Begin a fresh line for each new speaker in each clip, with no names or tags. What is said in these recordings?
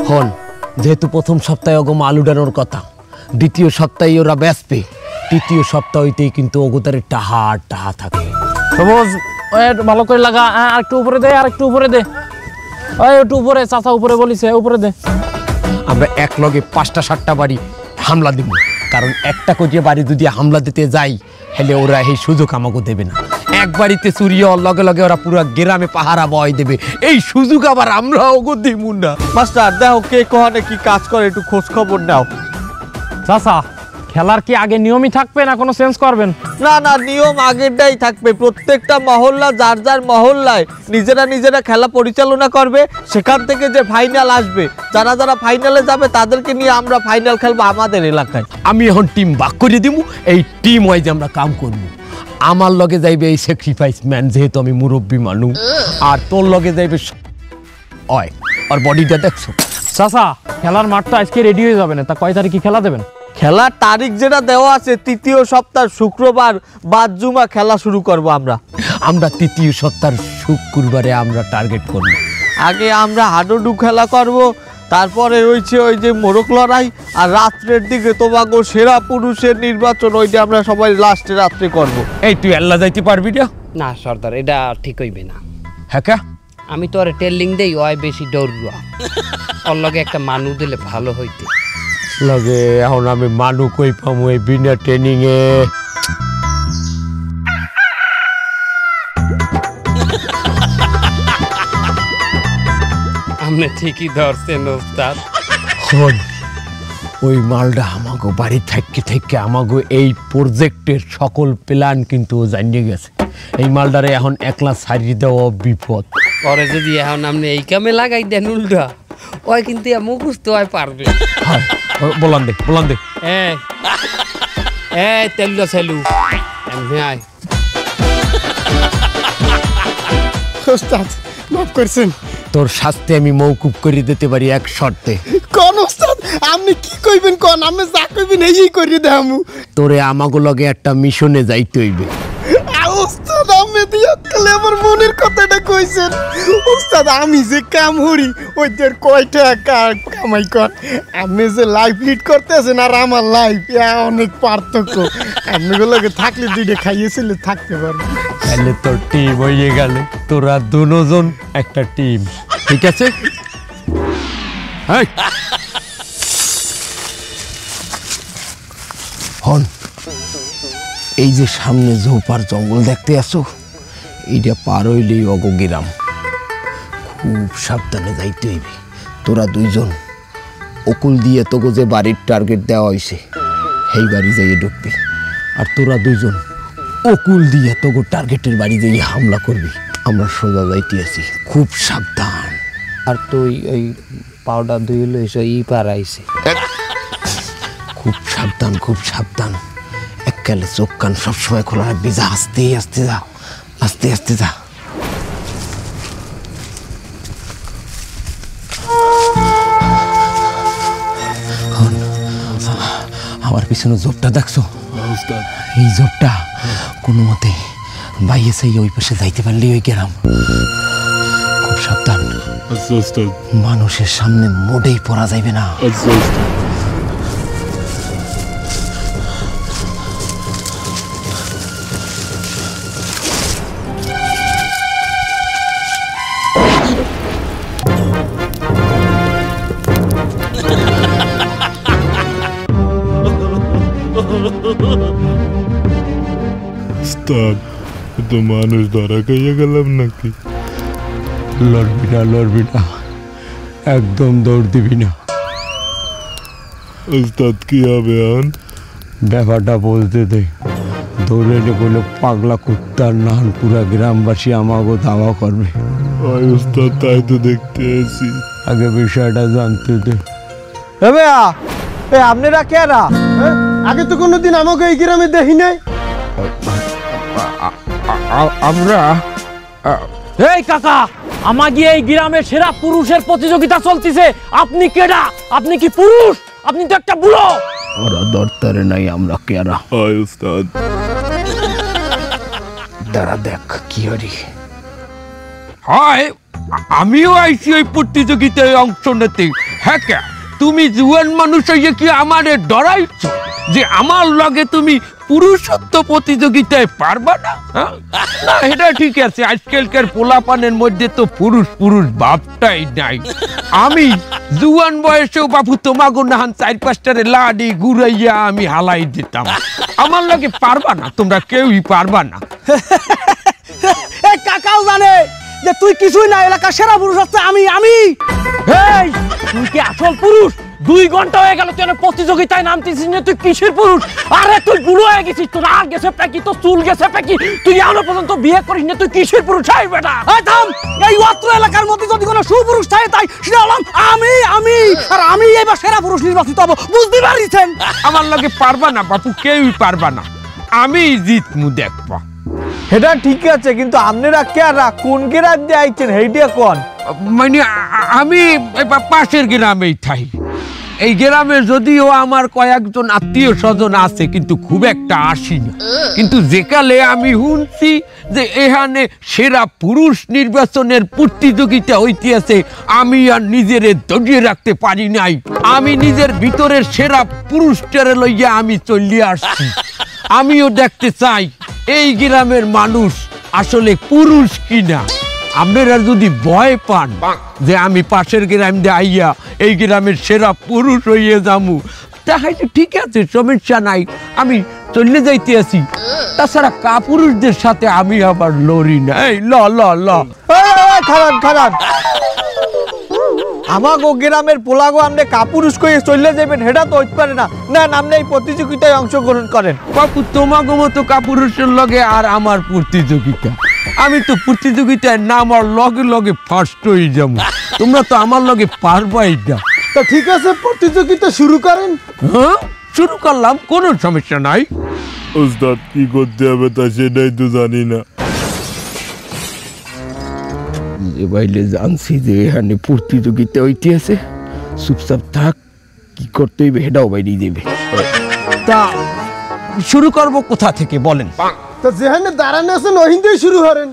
হন যেহেতু প্রথম সপ্তাহে ওগো মাল উড়ানোর কথা, দ্বিতীয় সপ্তাহে ওরা বেসবে, তৃতীয় সপ্তাহ হইতেই কিন্তু ওগোদারে টাহা টাহা থাকে।
সবুজ ভালো করে লাগা, আর একটু উপরে দে, আর একটু উপরে দে, ওই একটু উপরে, চাচা উপরে বলিছে, উপরে দে।
আমরা এক লগে 5টা-7টা বাড়ি হামলা দিব, কারণ একটা করে বাড়ি যদি হামলা দিতে যাই হেলে ওরা এই সুযোগ আমাকে দেবে না। এক বাড়িতে চুরি হওয়ার লগে লগে ওরা পুরো গ্রামে পাহারা বয় দেবে, এই সুযোগ আবার আমরা ওগো দিব না।
মাস্টার দেখো কে কোহানে কি কাজ করে, একটু খোঁজ খবর নাও।
চাচা খেলার কি আগে নিয়মই থাকবে না কোনো চেঞ্জ করবেন?
না না, নিয়ম আগেরটাই থাকবে। প্রত্যেকটা মহল্লা যার যার মহল্লায় নিজেরা খেলা পরিচালনা করবে। সেখান থেকে যে ফাইনাল আসবে, যারা যারা ফাইনালে যাবে তাদেরকে নিয়ে আমরা ফাইনাল খেলবো আমাদের এলাকায়।
আমি এখন টিম ভাগ করে দিব, এই টিম ওয়াইজ আমরা কাম করব। আমার লগে যাইবে এই স্যাক্রিফাইস ম্যান, যেহেতু আমি মুরব্বী মানুষ, আর তোর লগে যাইবে ওই আর বডিটা দেখছো।
চাচা খেলার মাঠ তো আজকে রেডি হয়ে যাবে না, তা কয় তারিখে খেলা দেবেন?
খেলার তারিখ যেটা দেওয়া আছে 3য় সপ্তাহ শুক্রবার বাদ জুমা খেলা শুরু করব
আমরা 3য় সপ্তাহ শুক্রবারে আমরা টার্গেট করব।
আগে আমরা হাডুডু খেলা করব, তারপরে রয়েছে ওই যে মোরগ লড়াই, আর রাত্রের দিকে তোমাগো সেরা পুরুষের নির্বাচন, ওইটা আমরা সবাই লাস্টে রাত্রে করব।
এই তুই আল্লাহ যাইতে পারবি না?
না সর্দার, এটা ঠিক হইবে না।
হ্যাঁ
আমি তো আর টেলিং দেই, ওই বেশি দৌড়ুয়া, ওর লগে একটা মানুষ দিলে ভালো হইতে
লাগে। এখন আমি মানু কই পামু এই বিনা ট্রেনিং এ?
আপনি ঠিকই ধরছেন ওস্তাদ।
ওই মালটা আমাগো বাড়ি থেকে আমাগো এই প্রজেক্টের সকল প্ল্যান কিন্তু জানিয়ে গেছে। এই মালটারে এখন একলা ছাড়িয়ে দেওয়া বিপদ।
পরে যদি এখন আপনি এই কামে লাগাই দেন উল্টা, ওই কিন্তু মুখস্থ হয় পারবে।
বলান দে
তেলুলা সেলু এমনি আয়।
ওস্তাদ মাফ করছেন,
তোর শাস্তি আমি মৌকুব করে দিতে পারি এক শর্তে।
কোন ওস্তাদ আপনি কি কইবেন কোন, আমি যা কইবেন এই করে দেবো।
তোরে আমাগো লগে একটা মিশনে যাইতে হইবে।
ওস্তাদ আমি দিয়া কালে আমার মনের কথাটা কইছেন। ওস্তাদ আমি যে কাম হরি ওইদের কয়টা কামাই কর, আমি যে লাইফ লিড করতেছেন আর আমার লাইফ অনেক পার্থক্য। আমি গুলোকে থাকলে দুইটা খাইয়েছিলে থাকতে পারবো।
তাহলে তোর টিম হয়ে গেলে, তোরা দুজন একটা টিম, ঠিক আছে? হন এই যে সামনে ঝোপার জঙ্গল দেখতে আসো, এইটা পার হইলেই অগগ্রাম। খুব সাবধানে যাইতে হইবে। তোরা দুইজন অকুল দিয়ে তোকে যে বাড়ির টার্গেট দেওয়া হয়েছে সেই বাড়ি যাইয়ে ঢুকবি, আর তোরা দুইজন অকুল দিয়ে তোকে টার্গেটের বাড়ি যাইয়ে হামলা করবি। আমরা সোজা যাইতে আছি, খুব সাবধান।
আর তুই ওই পাউডার ধুইলে ই পারাইছে।
খুব সাবধান, খুব সাবধান। এককালে চোখ কান সবসময় খোলা রাখবি। যা আস্তে আস্তে যা, আস্তে আস্তে যা। আমার পিছনে জোরটা দেখছো? এই জোরটা কোনো মতে বাইরে সেই ওই পাশে যাইতে পারলেই ওই গেলাম। খুব সাবধান, মানুষের সামনে মোটেই পড়া যাইবে না।
তো মানুষ ধরা খাইয়া গেলাম নাকি?
লড়বি না, একদম দৌড় দিবি না।
ওস্তাদ কি হবে এখন?
ব্যাপারটা বলতে দে। দৌড়ে বলে পাগলা কুত্তার নান পুরা গ্রামবাসী আমাকে দাওয়া করবে।
ওই ওস্তাদ তাই তো দেখতে আছি।
আগে বিষয়টা জানতে দে।
আপনারা কেরা?
আগে তো কোনোদিন আমাকে এই গ্রামে দেখি নাই।
আমরা
এই কাকা, আমাকে এই গ্রামের সেরা পুরুষের প্রতিযোগিতা চলতেছে। আপনি কেডা? আপনি কি পুরুষ? আপনি তো একটা বুড়ো।
ওরা দরতারে নাই, আমরা কেরা।
ওই ওস্তাদ
দাঁড়া দেখ কি হরি হয়।
আমিও আইছি ওই প্রতিযোগিতায় অংশ নিতে। হ্যাঁ কে তুমি জুয়ান মানুষ হইয়া কি আমারে ডরাইছ যে আমার লগে তুমি পুরুষত্ব প্রতিযোগিতায় পারবা না? না এটা ঠিক আছে, আজকালকার পোলাপানের মধ্যে তো পুরুষ পুরুষ ভাবটাই নাই। আমি জুয়ান বয়সেও বাবু তোমাগো নাহান 4-5টারে লাডি ঘুরাইয়া আমি হালাই দিতাম। আমার লগে পারবা না, তোমরা কেউই পারবা না।
এই কাকাও জানে যে তুই কিছুই না, এলাকার সেরা পুরুষ হচ্ছে আমি।
এই তুই কি আসল পুরুষ? 2 ঘন্টা হয়ে গেল তুই প্রতিযোগিতায় নামতেছিস না, তুই কিসের পুরুষ? আরে তুই বুড়ো হয়ে গেছিস, তোর আর গেছে পেকি, তোর চুল গেছে পেকি, তুই এখনো পর্যন্ত বিয়ে করিস না, তুই কিসের পুরুষ? হাই বেটা
এই থাম, এই অত্র এলাকার মধ্যে যদি কোনো সুপুরুষ থাকে তাই সেটা হলাম আমি। আর আমি এবার সেরা পুরুষ নির্বাচিত হব, বুঝতে পারিছেন?
আমার লগে পারবা না বাপু, কেউই পারবা না, আমি জিতমু দেখবা।
এটা ঠিক আছে, কিন্তু আপনারা কেরা কোন গ্রাম দিয়ে আইছেন হেইটা কোন?
মানে আমি পাশের গ্রামেই থাই। এই গ্রামে যদিও আমার কয়েকজন আত্মীয় স্বজন আছে, কিন্তু খুব একটা আসি না। কিন্তু যেকালে আমি শুনছি যে এখানে সেরা পুরুষ নির্বাচনের প্রতিযোগিতা হইতে আছে, আমি আর নিজেরে ধরিয়ে রাখতে পারি নাই। আমি নিজের ভিতরের সেরা পুরুষটারে লইয়া আমি চলিয়ে আসছি। আমিও দেখতে চাই এই গ্রামের মানুষ আসলে পুরুষ কিনা। আপনারা যদি ভয় পান যে আমি পাশের গ্রাম দিয়ে আইয়া এই গ্রামের সেরা পুরুষ হইয়ে যামু, দেখাইছে ঠিক আছে, সমস্যা নাই, আমি চলে যাইতে আছি। তাছাড়া কাপুরুষদের সাথে আমি আবার লড়ি না। এই ল ল ল
খারাপ আমাগো গ্রামের পোলাগো আপনি কাপুরুষ কইয়ে চলে যাবেন, হেটা তো হইতে পারে না। না আপনি এই প্রতিযোগিতায় অংশগ্রহণ করেন।
বাপু তোমাগো মতো কাপুরুষের লগে আর আমার প্রতিযোগিতা? আমি তো প্রতিযোগিতায় না আমার লগে লগে ফার্স্ট হয়ে যাবো, তোমরা তো আমার লগে পারবাই না।
তো ঠিক আছে, প্রতিযোগিতা শুরু করেন।
হ্যাঁ শুরু করলাম, কোনো সমস্যা নাই।
ওস্তাদ কি করতে হবে তা সেটাই তো জানি না।
বাইলে জানছি যে এখানে প্রতিযোগিতা হইতে আছে, চুপচাপ থাক, কি করতে হইবে সেটাও বাইরে দেবে।
তা শুরু করব কোথা থেকে বলেন?
তো যেখানে দাঁড়ানো আছেন ওখান থেকে শুরু করেন।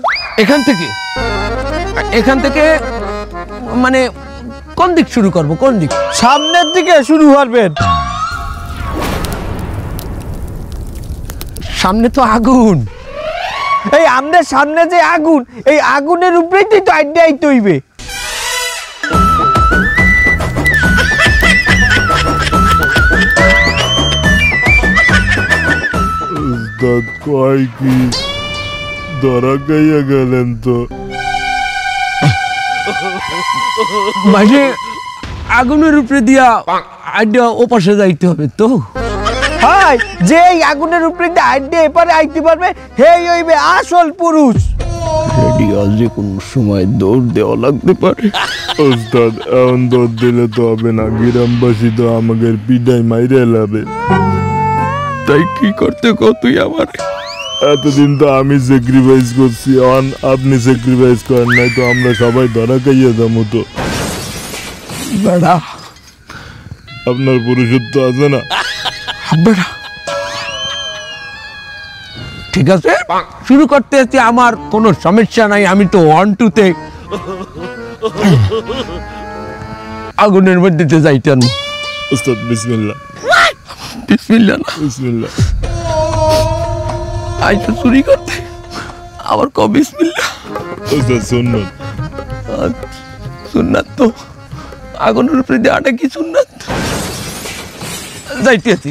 এখান থেকে মানে কোন দিক শুরু করব? কোন দিক?
সামনের দিকে শুরু করবেন।
সামনে তো আগুন।
এই আমাদের সামনে যে আগুন, এই আগুনের উপরেই তো আইডিয়া আইতে হইবে।
ওস্তাদ কয় কি ধরা খাইয়া গেলেন তো?
মানে আগুনের উপরে দিয়া আইডিয়া ও পাশে যাইতে হবে তো?
হাই, যে এই আগুনের উপরে দিয়ে আইডিয়া এপারে আইতে পারবে হেই হইবে আসল পুরুষ।
রেডি যে কোন সময় দৌড় দেওয়া লাগতে পারে।
ওস্তাদ এখন দৌড় দিলে তো হবে না, গ্রামবাসী তো আমাকে পিঠাই মাইরে লাবে।
তাই কি করতে কো তুই আমার?
এতদিন তো আমি স্যাক্রিফাইস করছি, অন আপনি স্যাক্রিফাইস করেন নাই তো আমরা সবাই ধরা খাইয়া যাবো। তো
বেড়া
আপনার পুরুষত্ব আছে না?
বেড়া ঠিক আছে, শুরু করতে হচ্ছে, আমার কোনো সমস্যা নাই। আমি তো 1-2-তে আগুনের মধ্যে যাইতেন।
ওস্তাদ বিসমিল্লাহ।
বিসমিল্লাহ না,
বিসমিল্লাহ।
আই তো চুরি করতে, আবার ক বিসমিল্লাহ।
ওস্তাদ সুন্নত।
সুন্নাত তো আগুনের উপরে দেওয়াটা কি সুন্নাত? যাইতেছি,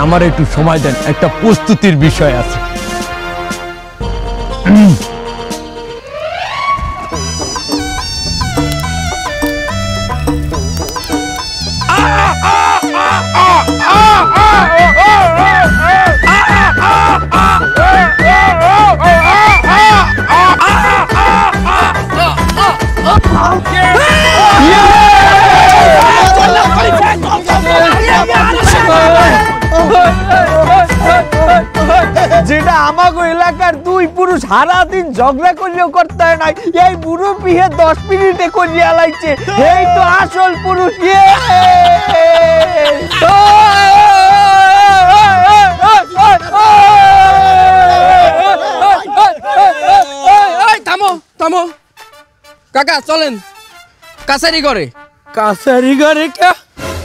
আমার একটু সময় দেন, একটা প্রস্তুতির বিষয় আছে।
যেটা আমাগো এলাকার 2 পুরুষ সারাদিন ঝগড়া করলেও করতে হয় নাই, এই বুড়ো পিহে 10 মিনিটে করিয়া লাইছে। এই তো আসল পুরুষ।
থামো থামো কাকা,
চলেন কাছারি করে
কাছারি ঘরে কে?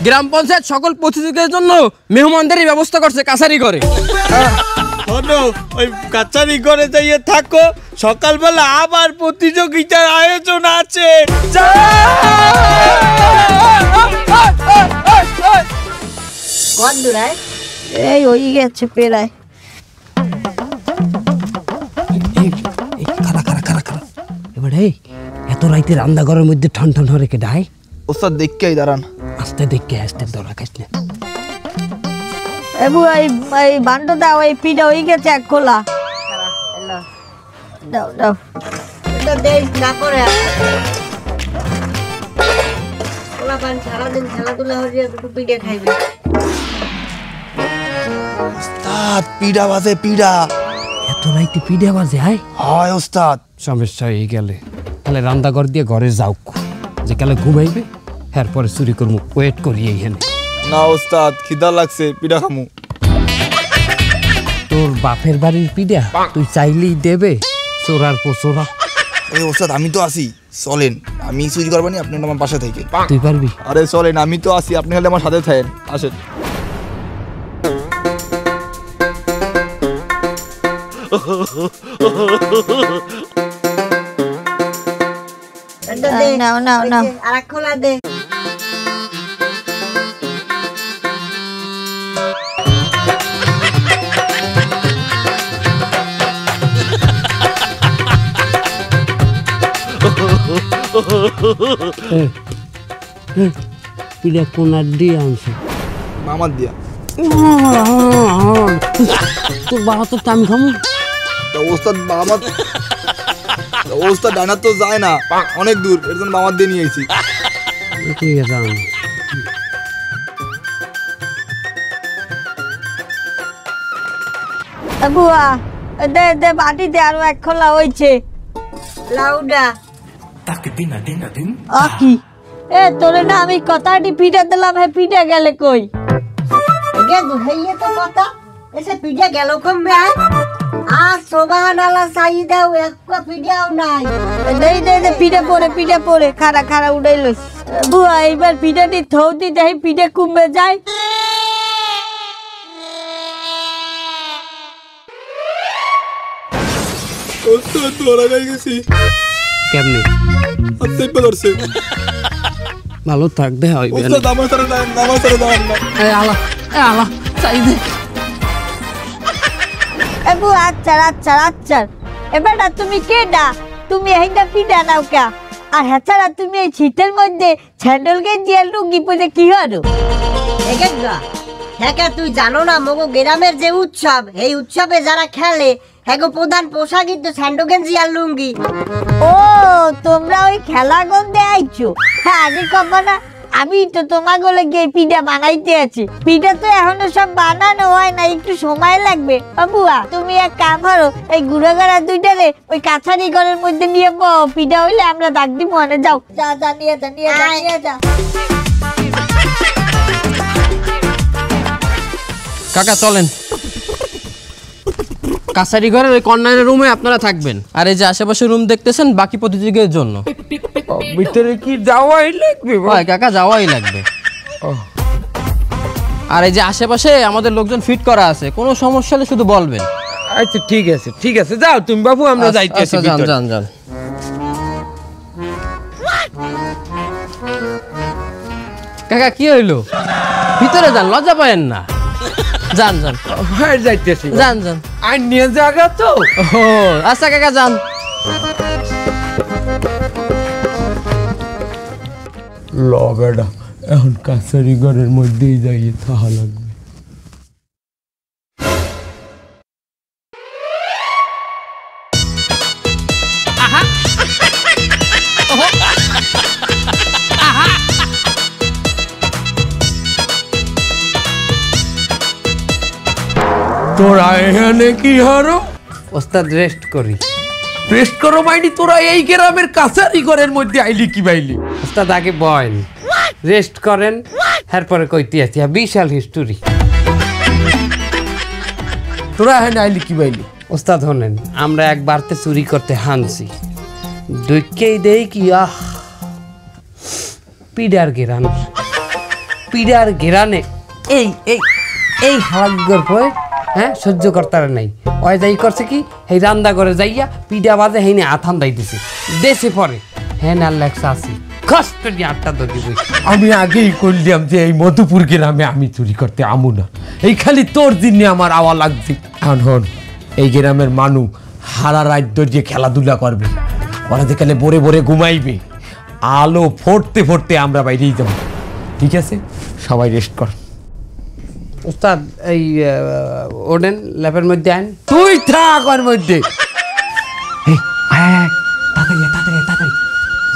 গ্রাম পঞ্চায়েত সকল প্রতিযোগিতার জন্য মেহমানদারির ব্যবস্থা করছে কাছারি করে।
শোনো, ওই কাছারি ঘরে যাইয়ে থাকো, সকালবেলা আবার প্রতিযোগিতার আয়োজন আছে।
এই হয়ে গেছে পেরায়।
এবারে এত রাইতে রান্নাঘরের মধ্যে ঠান ঠান রেখে ডায়
ওস্তাদ দেখকেই দাঁড়ান।
আস্তে দেখে আসতে দরা খাইস না।
এবু এই বান্ড দাও, এই পিঠা হয়ে গেছে এক খোলা। দাও দাও, এটা দেখ না করে খোলা পান সারাদিন খেলাধুলা হয়ে একটু পিঠে খাইবে।
ওস্তাদ পিড়া বাজে পিড়া।
এত রাইতে পিঠে বাজে
হয় ওস্তাদ।
সমস্যা হয়ে গেলে তাহলে রান্নাঘর দিয়ে ঘরে যাও, যে কালে ঘুমাইবে এরপরে চুরি করবো, ওয়েট করি এইখানে।
না ওস্তাদ, খিদা লাগছে, পিড়া খামু।
তোর বাপের বাড়ির পিঠা তুই চাইলেই দেবে, চোরার পোচোরা।
এই ওস্তাদ আমি তো আসি, চলেন। আমি চুরি করবানি, আপনি আমার পাশে থেকে।
তুই পারবি?
আরে চলেন, আমি তো আসি, আপনি খালি আমার সাথে থাকেন। আসেন।
নাও নাও নাও, আর এক খোলা দে।
পিঠা কোনার দিয়ে আনছে
মামার দিয়া।
তোর বাবা তো আমি খামু।
ওস্তাদ মামার, ওস্তাদ ডানার তো যায় না, অনেক দূর, এর জন্য মামার দিয়ে নিয়ে আইছি।
ঠিক আছে আন।
বুয়া দে দে বাটিতে আরো এক খোলা হয়েছে। লাউডা কি এ তোরে না আমি কথাটি পিঠা দিলাম, হে পিঠা গেলে কই? তো কথা এসে পিঠা গেল কমবে। আর সোবাহানাল্লাহ চাই দাও, এক পিঠাও নাই। দেই দে দে, পিঠা পড়ে খাড়া খাড়া উড়াই লইস। বুয়া এইবার পিঠাটি থৌতি দেই, পিঠা কমবে যায়।
ওস্তাদ ধরা গাই গেছি।
কেমনে?
হাতে ধরছে।
ভালো থাক, দে হয়
ওস্তাদ আমার সাথে দাঁড়ান, আমার সাথে দাঁড়ান না।
আলা আলা চাই দে।
এবু আচ্ছা আচ্ছা আচ্ছা, এবার তুমি কেডা? তুমি এইটা পিঠা নাও কা? আর হ্যাঁ তুমি এই শীতের মধ্যে স্যান্ডেল গেঞ্জি আর লুঙ্গি পরে কি হলো? হ্যাঁ তুই জানো না মগো গ্রামের যে উৎসব, এই উৎসবে যারা খেলে হ্যাঁ প্রধান পোশাক কিন্তু স্যান্ডেল গেঞ্জি আর লুঙ্গি। ও তোমরা ওই খেলা গন্ধে আইছো? হ্যাঁ আগে কবা না, আমি তো তোমার গলে গিয়ে পিঠা বানাইতে আছি। পিঠা তো এখনো সব বানানো হয় না, একটু সময় লাগবে। বাবুয়া তুমি এক কাম করো, এই গুড়াগাড়া দুইটারে ওই কাছারি ঘরের মধ্যে নিয়ে পিঠা হইলে আমরা ডাক দিব। মনে যাও, যা যা নিয়ে যা নিয়ে যা নিয়ে যা।
কাকা চলেন, কাছারি ঘরের ওই কর্নারের রুমে আপনারা থাকবেন, আর এই যে আশেপাশে রুম দেখতেছেন বাকি প্রতিযোগীদের জন্য।
ভিতরে কি যাওয়াই লাগবে?
হয় কাকা, যাওয়াই লাগবে। আর এই যে আশেপাশে আমাদের লোকজন ফিট করা আছে, কোনো সমস্যা হলে শুধু বলবেন।
আচ্ছা ঠিক আছে ঠিক আছে, যাও তুমি বাবু, আমরা যাইতেছি।
যান যান যান। কাকা কি হইলো? ভিতরে যান, লজ্জা পায়েন না। যান যান
যাইতেছি,
যান যান।
আর নিয়ে জায়গা তো।
ও আচ্ছা কাকা যান।
ল বেটা, এখন কাছারি ঘরের মধ্যেই যাইয়ে থাকা লাগবে। তোরা এখানে কি হারো?
ওস্তাদ রেস্ট করি।
রেস্ট করো মাইনি? তোরা এই গ্রামের কাছারি ঘরের মধ্যে আইলি কি বাইলি?
ওস্তাদ আগে বয়েন, রেস্ট করেন, এরপরে কইতে আছি বিশাল হিস্টোরি।
তোরা এখানে আইলি কি বাইলি?
ওস্তাদ হনেন, আমরা একবারতে চুরি করতে হানছি, দৈকেই দেই কি পিডার গেরানে এই এই এই হালাগর পয় হ্যাঁ সহ্য করতার নাই ওই যাই করছে কি এই রান্না করে যাইয়া পিডা বাজে হেনে আথান দিতেছে দেশে পরে হ্যাঁ না লেখা আছে কষ্ট নিয়ে আটটা ধরি
আমি আগেই করলাম যে এই মধুপুর গ্রামে আমি চুরি করতে আমু না, এই খালি তোর দিনে আমার আওয়া লাগছে। এখন এই গ্রামের মানুষ হারা রাত যে খেলাধুলা করবে, ওরা যেখানে বরে বরে ঘুমাইবে, আলো ফোটতে ফোটতে আমরা বাইরেই যাব। ঠিক আছে, সবাই রেস্ট কর।
উস্তাদ এই ওডেন ল্যাপের মধ্যে আইন।
তুই থাক ওর মধ্যে। এই আয় তাড়াতাড়ি তাড়াতাড়ি তাড়াতাড়ি,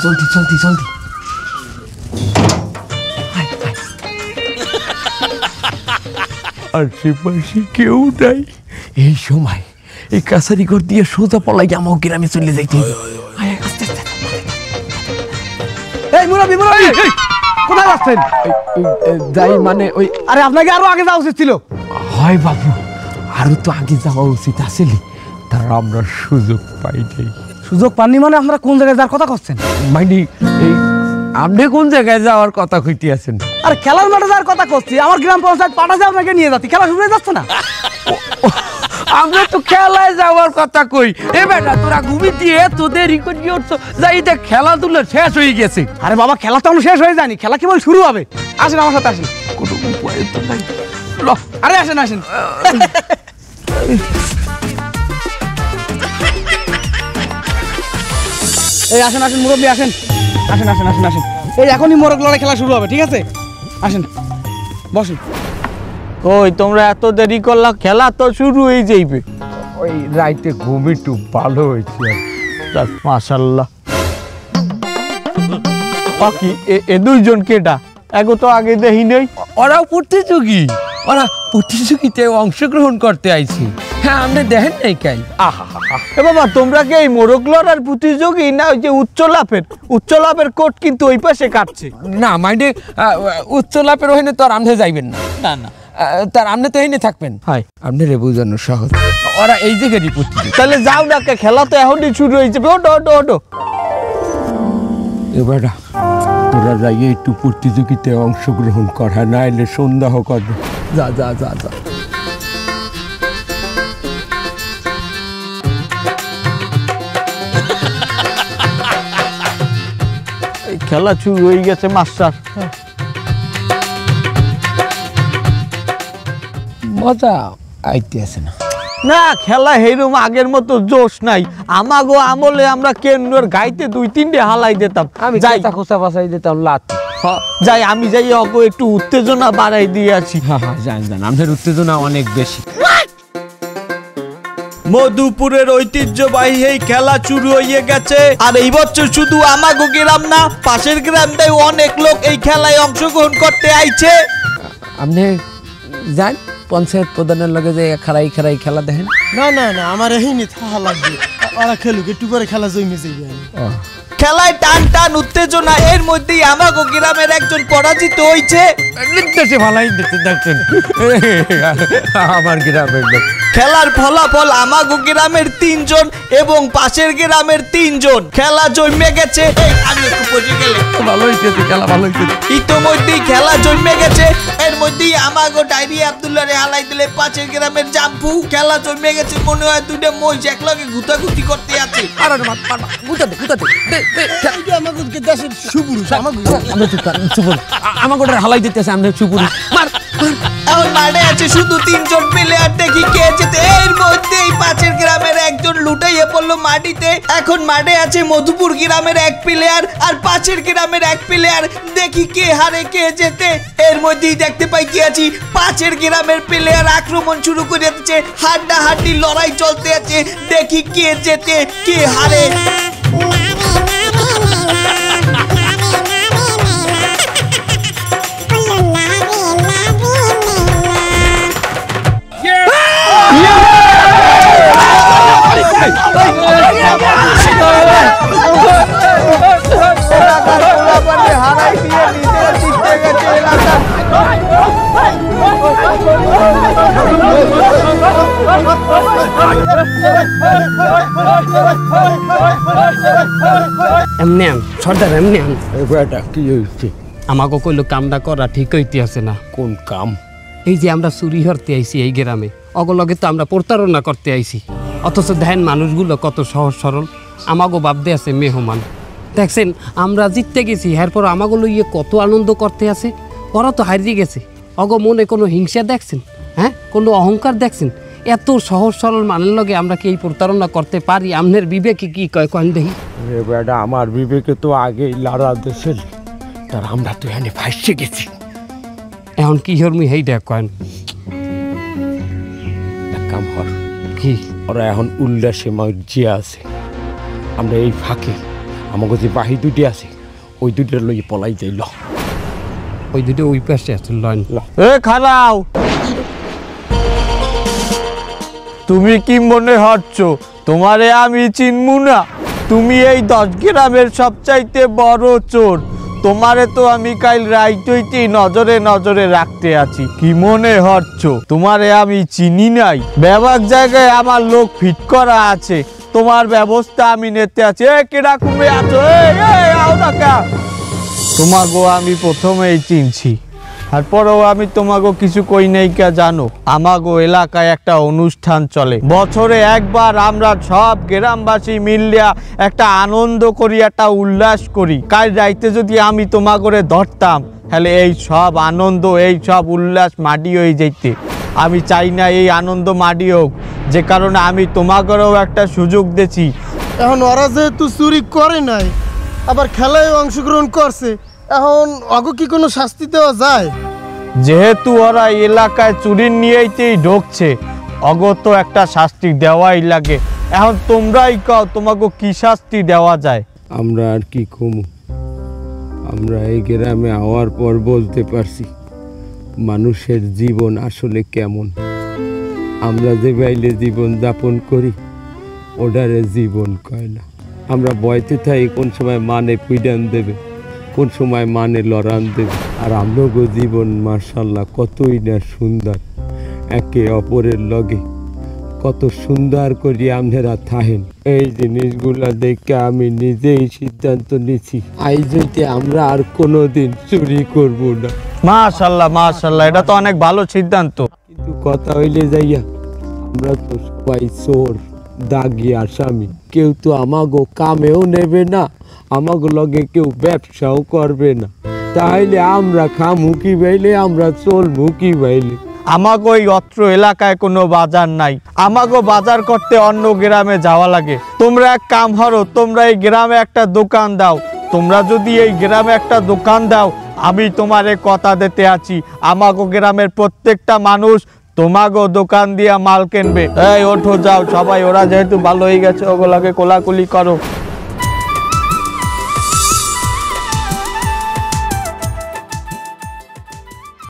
জলদি জলদি জলদি। আশেপাশে কেউ নাই এই সময়, এই কাছারি ঘর দিয়ে সোজা পলাই আমার গ্রামে চলে যাইতে হবে।
এই মুরব্বি কোথায় যাচ্ছেন?
যাই মানে ওই,
আরে আপনাকে আরো আগে যাওয়া উচিত ছিল।
হয় বাবু, আরো তো আগে যাওয়া উচিত আসলে, তার আমরা সুযোগ পাই নাই।
সুযোগ পাননি মানে আপনারা কোন জায়গায় যাওয়ার কথা করছেন?
মানে এই আপনি কোন জায়গায় যাওয়ার কথা কইতে আছেন?
আরে খেলার মাঠে যাওয়ার কথা করছি, আমার গ্রাম পঞ্চায়েত পাঠাছে আপনাকে নিয়ে যাচ্ছি, খেলা শুরু হয়ে যাচ্ছে না?
আমরা তো খেলায় যাওয়ার কথা কই। এ বেটা তোরা ঘুমি দিয়ে তোদের রিকর্ড করছো, যাই দেখ খেলাধুলা শেষ হয়ে গেছে।
আরে বাবা, খেলা তো এখন শেষ হয়ে যায়নি, খেলা কেবল শুরু হবে। আসেন আমার সাথে আসেন।
কোনো উপায় তো নাই।
আরে আসেন আসেন। এই আসেন আসেন মুরব্বী, আসেন আসেন আসেন আসেন আসেন। এই এখনই মোরগ লড়াই খেলা শুরু হবে, ঠিক আছে? আসেন বসেন।
ওই তোমরা এত দেরি করলা, খেলা তো শুরু হয়ে যাইবে।
ওই রাইতে ঘুম একটু ভালো হয়েছে।
মাশাল্লাহ। বাকি এ দুইজন কেডা? এগো তো আগে দেখি নেই।
ওরাও প্রতিযোগী, ওরা প্রতিযোগিতায় অংশগ্রহণ করতে আইছে। হ্যাঁ, আপনি দেখেন নাই কাই?
এ বাবা, তোমরা কি এই মোরগ লড়ার প্রতিযোগী না ওই যে উচ্চ লাভের কোট কিন্তু ওই পাশে কাটছে?
না মানে উচ্চ লাভের ওখানে তো আর আপনি যাইবেন না।
না না,
তার আপনি তো এনে থাকবেন।
হাই
আপনি রে বুঝানো সহজ, ওরা এই জায়গারই প্রতিযোগী।
তাহলে যাও না, খেলা তো এখনই শুরু হয়েছে। ওটো ওটো ওটো।
এবার তোরা যাই একটু প্রতিযোগিতায় অংশগ্রহণ করা, নাইলে সন্দেহ করবে। যা যা যা যা।
খেলা শুরু হয়ে গেছে মাস্টার।
মজা আইতে আছে না।
না, খেলা হেরম আগের মতো জোশ নাই। আমাগো আমলে আমরা কেন্দ্রের গাইতে 2-3টে হালাই দিতাম।
আমি
যাই
কথা খোসা বাসাই দিতাম লাত।
যাই আমি যাই অগো একটু উত্তেজনা বাড়াই দিয়ে আছি।
হ্যাঁ হ্যাঁ, জান জান, আমাদের উত্তেজনা অনেক বেশি।
মধুপুরের ঐতিহ্যবাহী এই খেলা শুরু হয়ে গেছে। আর এই বছর শুধু আমাগো গ্রাম না, পাশের গ্রামটাই অনেক লোক এই খেলায় অংশগ্রহণ করতে আইছে।
আপনি যান পঞ্চায়েত প্রধানের লগে যে খারাই খারাই খেলা দেখেন।
না না না, আমার এহিনি থাকা লাগবে। ওরা খেলুক, একটু পরে খেলা জমে যাইবে।
খেলায় টান টান উত্তেজনা, এর মধ্যেই আমাগো গ্রামের একজন পরাজিত হইছে।
নির্দেশে ভালাই দিতে দেখছেন আমার গ্রামের লোক।
খেলার ফলাফল আমাগো গ্রামের 3 জন এবং পাশের গ্রামের 3 জন। খেলা জমে গেছে। আমি একটু পড়ে গেলে
ভালো হয়েছে, খেলা ভালো হয়েছে।
ইতোমধ্যেই খেলা জমে গেছে। এর মধ্যেই আমাগো ডায়রি আব্দুল্লাহ রে হালাই দিলে পাশের গ্রামের জাম্পু। খেলা জমে গেছে, মনে হয় দুইটা মহিষ একলগে গুতাগুতি করতে আছে।
আর মার মার গুতাতে গুতাতে
এটা আমাদের দেশের সুপুরুষ, আমাদের
আমার গোটা হালাই দিতেছে। আমরা চুপুরি মার।
এখন মাঠে আছে শুধু 3 জন প্লেয়ার, দেখি কে জেতে। এর মধ্যেই পাশের গ্রামের একজন লুটাইয়ে পড়লো মাটিতে। এখন মাঠে আছে মধুপুর গ্রামের 1 প্লেয়ার আর পাশের গ্রামের 1 প্লেয়ার, দেখি কে হারে কে জেতে। এর মধ্যেই দেখতে পাই কি আছি, পাশের গ্রামের প্লেয়ার আক্রমণ শুরু করে দিচ্ছে। হাড্ডাহাড্ডি লড়াই চলতে আছে, দেখি কে জেতে কে হারে। হারাই দিয়ে নিজেরা জিতে গেছে এলাকা।
এমনি আন সর্দার, এমনি আন।
বেটা কি হয়েছে?
আমাকে কইলো কামটা করা ঠিক হইতে আছে না।
কোন কাম?
এই যে আমরা চুরি হরতে আইছি এই গ্রামে, অগলগে তো আমরা প্রতারণা করতে আইছি, অথচ দেখেন মানুষগুলো কত সহজ সরল। আমাগো ভাবতে আছে মেহমান। দেখছেন আমরা জিততে গেছি, এরপর আমাগুলো ইয়ে কত আনন্দ করতে আছে। ওরা তো হারিয়ে গেছে। অগ মনে কোনো হিংসা দেখছেন? হ্যাঁ, কোনো অহংকার দেখছেন? এত সহজ সরল মানুষের লগে আমরা কি এই প্রতারণা করতে পারি? আমনের বিবেকে কি কয় কন দেখি?
বেটা আমার বিবেকে তো আগেই লড়া দেশের, তার আমরা তো এখানে ফাঁসে গেছি।
এখন কি হরমি হেইটা কয়েন?
এক কাম হর,
কি
ওরা এখন উল্লাসে মজিয়া আছে। আমরা এই ফাঁকে আমাকে যে বাহি দুটি আছে ওই দুটির লই পলাই যাইল।
ওই দুটো ওই পাশে আছে লইন।
এ খালাও, তুমি কি মনে হচ্ছ তোমারে আমি চিনমু না? তুমি এই 10 গ্রামের সবচাইতে বড় চোর। তোমারে তো আমি কাল রাইতেই নজরে নজরে রাখতে আছি। কি মনে হচ্ছ তোমারে আমি চিনি নাই? ব্যাপক জায়গায় আমার লোক ফিট করা আছে, তোমার ব্যবস্থা আমি নিতে আছি। এ কেডা কুমে আছো? আও না কা? তোমাগো আমি প্রথমেই চিনছি, তারপরেও আমি তোমাগো কিছু কই নাই কে জানো? আমাগো এলাকায় একটা অনুষ্ঠান চলে, বছরে একবার আমরা সব গ্রামবাসী মিলিয়া একটা আনন্দ করি, একটা উল্লাস করি। কাল রাইতে যদি আমি তোমাগরে ধরতাম তাহলে এই সব আনন্দ এই সব উল্লাস মাটি হয়ে যাইতে। আমি চাই না এই আনন্দ মাটি হোক, যে কারণে আমি তোমাগরেও একটা সুযোগ দিছি।
এখন ওরা যেহেতু চুরি করে নাই, আবার খেলায় অংশগ্রহণ করছে, এখন অগো কি কোনো শাস্তি দেওয়া যায়?
যেহেতু ওরা এলাকায় চুরি নিয়েই ঢুকছে, অগত একটা শাস্তি দেওয়াই লাগে। এখন তোমরাই কও তোমাকে কি শাস্তি দেওয়া যায়?
আমরা আর কি কমু? আমরা এই গ্রামে আওয়ার পর বলতে পারছি মানুষের জীবন আসলে কেমন। আমরা যে বাইলে জীবন যাপন করি ওটারে জীবন কয় না। আমরা বয়তে থাই কোন সময় মানে পিডান দেবে, কোন সময় মানে লড়ান দেবে। আর আমরাগো জীবন মার্শাল্লাহ কতই না সুন্দর, একে অপরের লগে কত সুন্দর করি আপনারা থাহেন। এই জিনিসগুলা দেখে আমি নিজেই সিদ্ধান্ত নিছি আজ হইতে আমরা আর কোনোদিন চুরি করব না।
মাশাআল্লাহ মাশাআল্লাহ, এটা তো অনেক ভালো সিদ্ধান্ত।
কিন্তু কথা হইলে যাইয়া আমরা তো সবাই চোর, দাগি আসামি। কেউ তো আমাগো কামেও নেবে না, আমাগো লগে কেউ ব্যবসাও করবে না। তাইলে আমরা খামুখি বাইলে, আমরা চলমুখি বাইলে।
আমাগো এই অত্র এলাকায় কোনো বাজার নাই, আমাগো বাজার করতে অন্য গ্রামে যাওয়া লাগে। তোমরা এক কাম করো, তোমরা এই গ্রামে একটা দোকান দাও। তোমরা যদি এই গ্রামে একটা দোকান দাও, আমি তোমারে কথা দিতে আছি, আমাগো গ্রামের প্রত্যেকটা মানুষ তোমাগো দোকান দিয়া মাল কিনবে। এই ওঠো যাও সবাই, ওরা যেহেতু ভালো হয়ে গেছে ওগুলোকে কোলাকুলি করো।